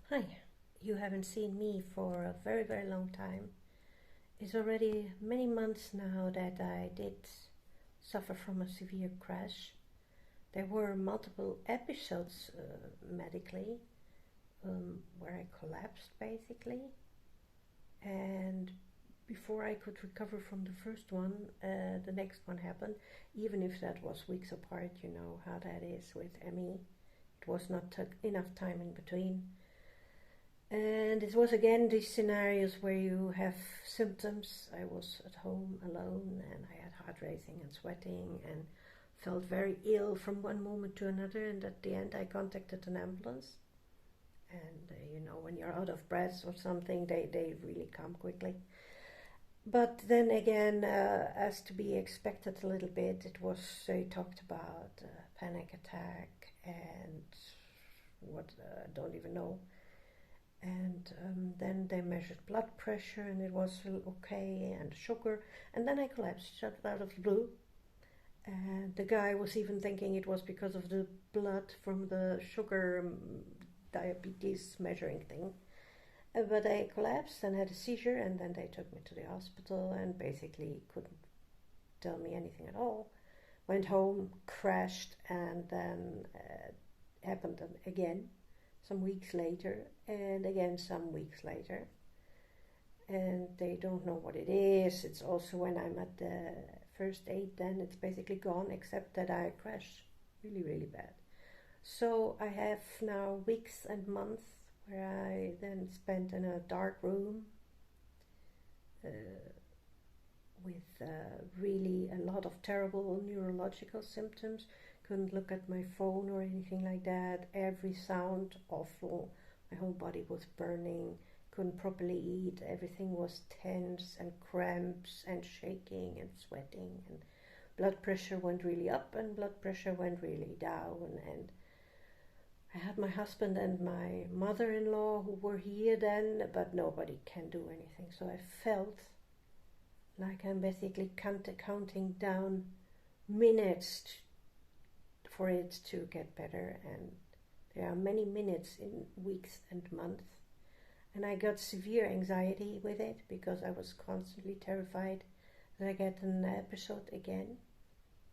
Hi, you haven't seen me for a very, very long time. It's already many months now that I did suffer from a severe crash. There were multiple episodes medically where I collapsed basically, and before I could recover from the first one, the next one happened, even if that was weeks apart. You know how that is with ME. It was not enough time in between. And it was again these scenarios where you have symptoms. I was at home alone and I had heart racing and sweating and felt very ill from one moment to another. And at the end, I contacted an ambulance. And when you're out of breath or something, they really come quickly. But then again, as to be expected a little bit, they talked about panic attack and what I don't even know. And then they measured blood pressure and it was okay, and sugar, and then I collapsed just out of the blue. And the guy was even thinking it was because of the blood from the sugar diabetes measuring thing. But I collapsed and had a seizure, and then they took me to the hospital and basically couldn't tell me anything at all. Went home, crashed, and then happened again some weeks later, and again some weeks later. And they don't know what it is. It's also when I'm at the first aid, then it's basically gone, except that I crashed really, really bad. So I have now weeks and months where I then spent in a dark room with really a lot of terrible neurological symptoms. Couldn't look at my phone or anything like that. Every sound awful. My whole body was burning. Couldn't properly eat. Everything was tense and cramps and shaking and sweating. And blood pressure went really up and blood pressure went really down. And I had my husband and my mother-in-law who were here then, but nobody can do anything. So I felt like I'm basically counting down minutes for it to get better, and there are many minutes in weeks and months. And I got severe anxiety with it because I was constantly terrified that I get an episode again,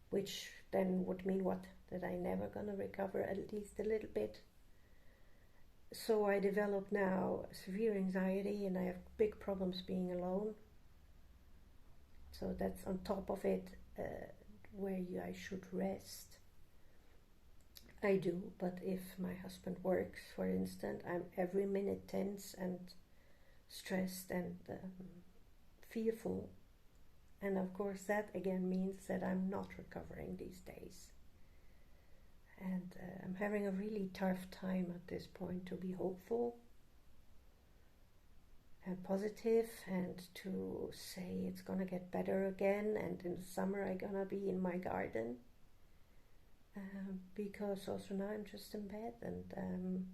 which then would mean what? That I never gonna recover at least a little bit. So I developed now severe anxiety and I have big problems being alone. So that's on top of it, where I should rest. I do, but if my husband works, for instance, I'm every minute tense and stressed and fearful. And of course that again means that I'm not recovering these days. And I'm having a really tough time at this point to be hopeful and positive and to say it's gonna get better again, and in the summer I'm gonna be in my garden. Because also now I'm just in bed, and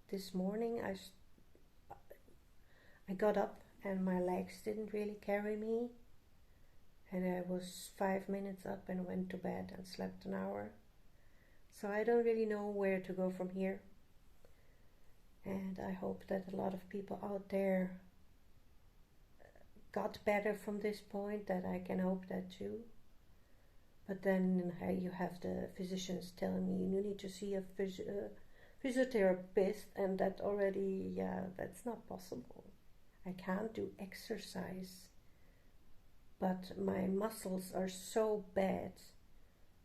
this morning I got up and my legs didn't really carry me, and I was 5 minutes up and went to bed and slept an hour. So I don't really know where to go from here, and I hope that a lot of people out there got better from this point, that I can hope that too. But then you have the physicians telling me you need to see a physiotherapist, and that already, that's not possible. I can't do exercise, but my muscles are so bad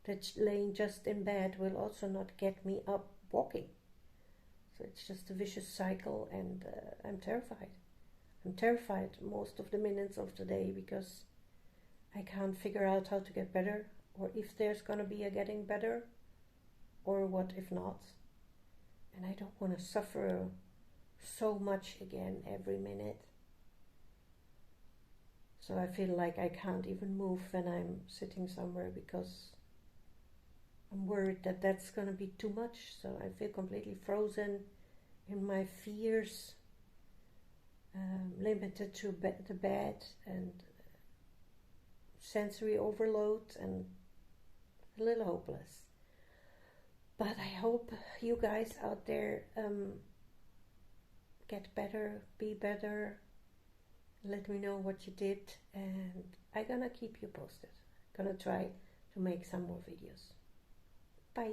that laying just in bed will also not get me up walking. So it's just a vicious cycle, and I'm terrified. I'm terrified most of the minutes of the day because I can't figure out how to get better, or if there's gonna be a getting better, or what if not. And I don't want to suffer so much again every minute. So I feel like I can't even move when I'm sitting somewhere because I'm worried that that's gonna be too much. So I feel completely frozen in my fears, limited to the bed and sensory overload, and a little hopeless. But I hope you guys out there get better, be better. Let me know what you did, and I'm gonna keep you posted. Gonna try to make some more videos. Bye.